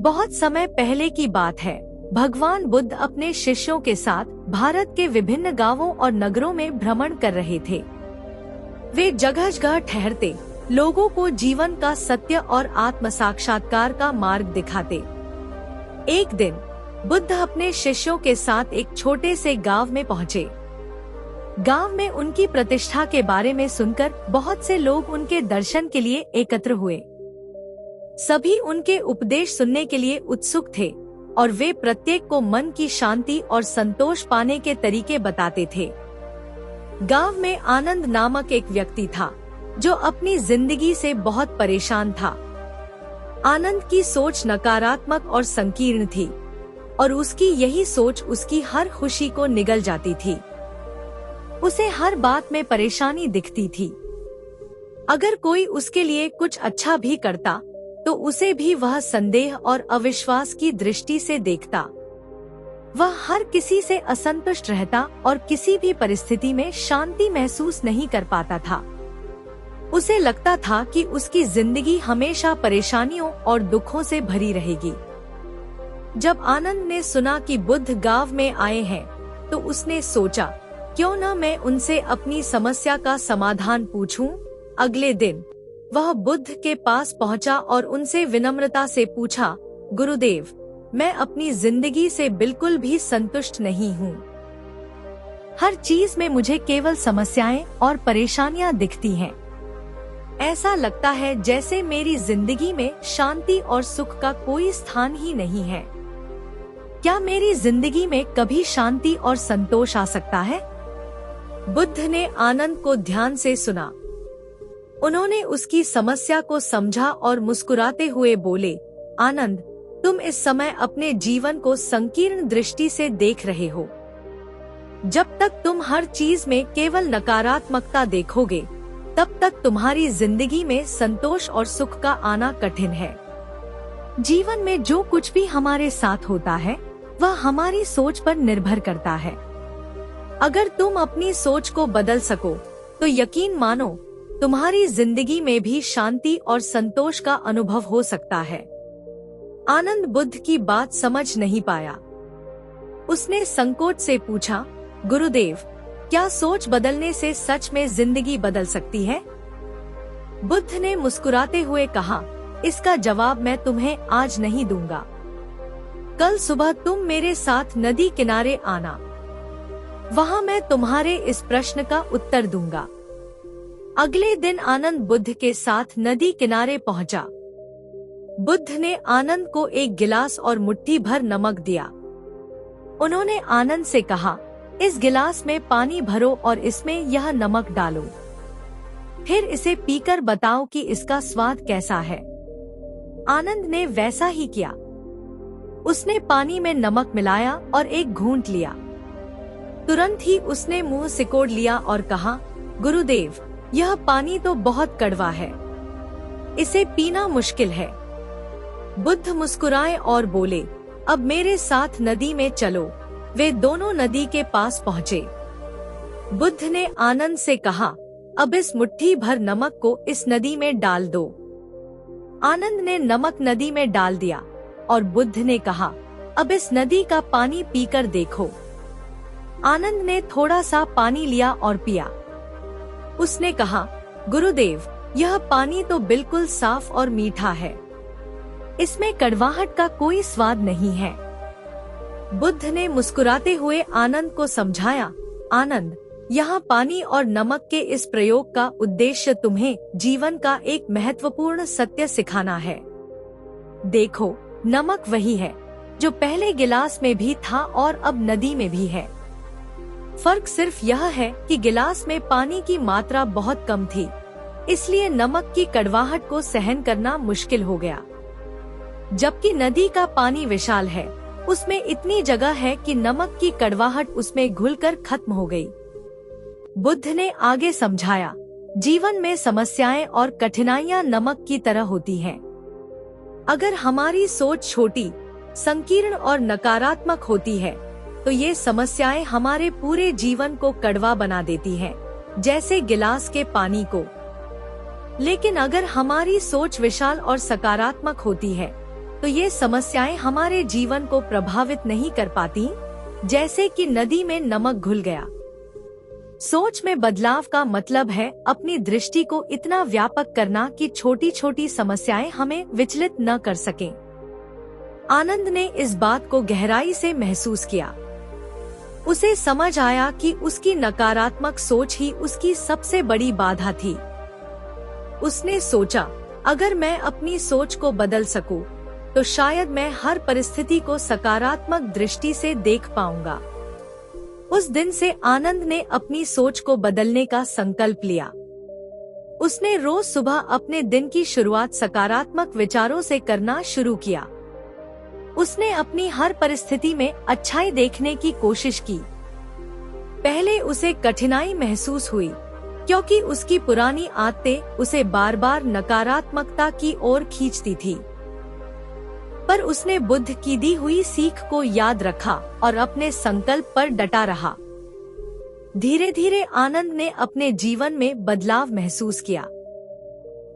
बहुत समय पहले की बात है। भगवान बुद्ध अपने शिष्यों के साथ भारत के विभिन्न गांवों और नगरों में भ्रमण कर रहे थे। वे जगह जगह ठहरते, लोगों को जीवन का सत्य और आत्म साक्षात्कार का मार्ग दिखाते। एक दिन बुद्ध अपने शिष्यों के साथ एक छोटे से गांव में पहुँचे। गांव में उनकी प्रतिष्ठा के बारे में सुनकर बहुत से लोग उनके दर्शन के लिए एकत्र हुए। सभी उनके उपदेश सुनने के लिए उत्सुक थे और वे प्रत्येक को मन की शांति और संतोष पाने के तरीके बताते थे। गांव में आनंद नामक एक व्यक्ति था जो अपनी जिंदगी से बहुत परेशान था। आनंद की सोच नकारात्मक और संकीर्ण थी और उसकी यही सोच उसकी हर खुशी को निगल जाती थी। उसे हर बात में परेशानी दिखती थी। अगर कोई उसके लिए कुछ अच्छा भी करता तो उसे भी वह संदेह और अविश्वास की दृष्टि से देखता। वह हर किसी से असंतुष्ट रहता और किसी भी परिस्थिति में शांति महसूस नहीं कर पाता था। उसे लगता था कि उसकी जिंदगी हमेशा परेशानियों और दुखों से भरी रहेगी। जब आनंद ने सुना कि बुद्ध गांव में आए हैं, तो उसने सोचा, क्यों न मैं उनसे अपनी समस्या का समाधान पूछूं। अगले दिन वह बुद्ध के पास पहुंचा और उनसे विनम्रता से पूछा, गुरुदेव, मैं अपनी जिंदगी से बिल्कुल भी संतुष्ट नहीं हूँ। हर चीज में मुझे केवल समस्याएं और परेशानियां दिखती हैं। ऐसा लगता है जैसे मेरी जिंदगी में शांति और सुख का कोई स्थान ही नहीं है। क्या मेरी जिंदगी में कभी शांति और संतोष आ सकता है? बुद्ध ने आनंद को ध्यान से सुना। उन्होंने उसकी समस्या को समझा और मुस्कुराते हुए बोले, आनंद, तुम इस समय अपने जीवन को संकीर्ण दृष्टि से देख रहे हो। जब तक तुम हर चीज में केवल नकारात्मकता देखोगे, तब तक तुम्हारी जिंदगी में संतोष और सुख का आना कठिन है। जीवन में जो कुछ भी हमारे साथ होता है, वह हमारी सोच पर निर्भर करता है। अगर तुम अपनी सोच को बदल सको, तो यकीन मानो तुम्हारी जिंदगी में भी शांति और संतोष का अनुभव हो सकता है। आनंद बुद्ध की बात समझ नहीं पाया। उसने संकोच से पूछा, गुरुदेव, क्या सोच बदलने से सच में जिंदगी बदल सकती है? बुद्ध ने मुस्कुराते हुए कहा, इसका जवाब मैं तुम्हें आज नहीं दूंगा। कल सुबह तुम मेरे साथ नदी किनारे आना। वहाँ मैं तुम्हारे इस प्रश्न का उत्तर दूंगा। अगले दिन आनंद बुद्ध के साथ नदी किनारे पहुंचा। बुद्ध ने आनंद को एक गिलास और मुट्ठी भर नमक दिया। उन्होंने आनंद से कहा, इस गिलास में पानी भरो और इसमें यह नमक डालो। फिर इसे पीकर बताओ कि इसका स्वाद कैसा है। आनंद ने वैसा ही किया। उसने पानी में नमक मिलाया और एक घूंट लिया। तुरंत ही उसने मुंह सिकोड़ लिया और कहा, गुरुदेव, यह पानी तो बहुत कड़वा है, इसे पीना मुश्किल है। बुद्ध मुस्कुराए और बोले, अब मेरे साथ नदी में चलो। वे दोनों नदी के पास पहुँचे। बुद्ध ने आनंद से कहा, अब इस मुट्ठी भर नमक को इस नदी में डाल दो। आनंद ने नमक नदी में डाल दिया और बुद्ध ने कहा, अब इस नदी का पानी पीकर देखो। आनंद ने थोड़ा सा पानी लिया और पिया। उसने कहा, गुरुदेव, यह पानी तो बिल्कुल साफ और मीठा है, इसमें कड़वाहट का कोई स्वाद नहीं है। बुद्ध ने मुस्कुराते हुए आनंद को समझाया, आनंद, यहाँ पानी और नमक के इस प्रयोग का उद्देश्य तुम्हें जीवन का एक महत्वपूर्ण सत्य सिखाना है। देखो, नमक वही है जो पहले गिलास में भी था और अब नदी में भी है। फर्क सिर्फ यह है कि गिलास में पानी की मात्रा बहुत कम थी, इसलिए नमक की कड़वाहट को सहन करना मुश्किल हो गया। जबकि नदी का पानी विशाल है, उसमें इतनी जगह है कि नमक की कड़वाहट उसमें घुलकर खत्म हो गई। बुद्ध ने आगे समझाया, जीवन में समस्याएं और कठिनाइयां नमक की तरह होती हैं। अगर हमारी सोच छोटी, संकीर्ण और नकारात्मक होती है, तो ये समस्याएं हमारे पूरे जीवन को कड़वा बना देती हैं, जैसे गिलास के पानी को। लेकिन अगर हमारी सोच विशाल और सकारात्मक होती है, तो ये समस्याएं हमारे जीवन को प्रभावित नहीं कर पाती, जैसे कि नदी में नमक घुल गया। सोच में बदलाव का मतलब है अपनी दृष्टि को इतना व्यापक करना कि छोटी छोटी समस्याएं हमें विचलित न कर सकें। आनंद ने इस बात को गहराई से महसूस किया। उसे समझ आया कि उसकी नकारात्मक सोच ही उसकी सबसे बड़ी बाधा थी। उसने सोचा, अगर मैं अपनी सोच को बदल सकूं, तो शायद मैं हर परिस्थिति को सकारात्मक दृष्टि से देख पाऊंगा। उस दिन से आनंद ने अपनी सोच को बदलने का संकल्प लिया। उसने रोज सुबह अपने दिन की शुरुआत सकारात्मक विचारों से करना शुरू किया। उसने अपनी हर परिस्थिति में अच्छाई देखने की कोशिश की। पहले उसे कठिनाई महसूस हुई, क्योंकि उसकी पुरानी आदतें उसे बार बार नकारात्मकता की ओर खींचती थी। पर उसने बुद्ध की दी हुई सीख को याद रखा और अपने संकल्प पर डटा रहा। धीरे धीरे आनंद ने अपने जीवन में बदलाव महसूस किया।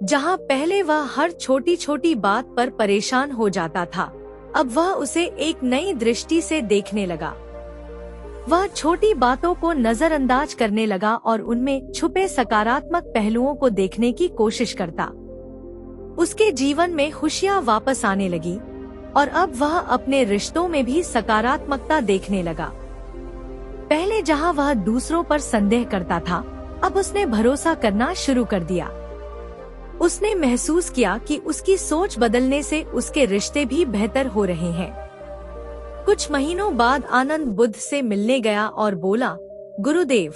जहां पहले वह हर छोटी छोटी बात पर परेशान हो जाता था, अब वह उसे एक नई दृष्टि से देखने लगा। वह छोटी बातों को नजरअंदाज करने लगा और उनमें छुपे सकारात्मक पहलुओं को देखने की कोशिश करता। उसके जीवन में खुशियां वापस आने लगी और अब वह अपने रिश्तों में भी सकारात्मकता देखने लगा। पहले जहां वह दूसरों पर संदेह करता था, अब उसने भरोसा करना शुरू कर दिया। उसने महसूस किया कि उसकी सोच बदलने से उसके रिश्ते भी बेहतर हो रहे हैं। कुछ महीनों बाद आनंद बुद्ध से मिलने गया और बोला, गुरुदेव,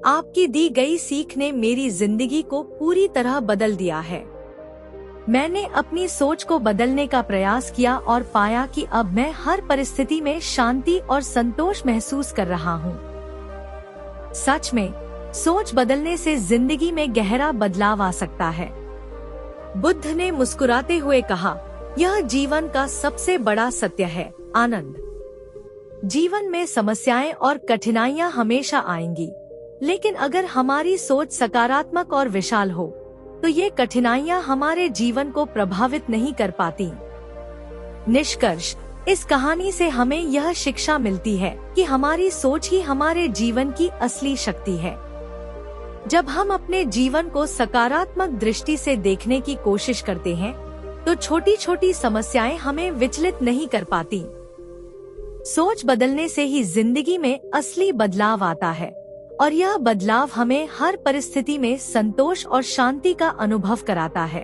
आपकी दी गई सीख ने मेरी जिंदगी को पूरी तरह बदल दिया है। मैंने अपनी सोच को बदलने का प्रयास किया और पाया कि अब मैं हर परिस्थिति में शांति और संतोष महसूस कर रहा हूँ। सच में, सोच बदलने से जिंदगी में गहरा बदलाव आ सकता है। बुद्ध ने मुस्कुराते हुए कहा, यह जीवन का सबसे बड़ा सत्य है, आनंद। जीवन में समस्याएं और कठिनाइयां हमेशा आएंगी, लेकिन अगर हमारी सोच सकारात्मक और विशाल हो, तो ये कठिनाइयां हमारे जीवन को प्रभावित नहीं कर पाती। निष्कर्ष, इस कहानी से हमें यह शिक्षा मिलती है कि हमारी सोच ही हमारे जीवन की असली शक्ति है। जब हम अपने जीवन को सकारात्मक दृष्टि से देखने की कोशिश करते हैं, तो छोटी छोटी समस्याएं हमें विचलित नहीं कर पाती। सोच बदलने से ही जिंदगी में असली बदलाव आता है, और यह बदलाव हमें हर परिस्थिति में संतोष और शांति का अनुभव कराता है।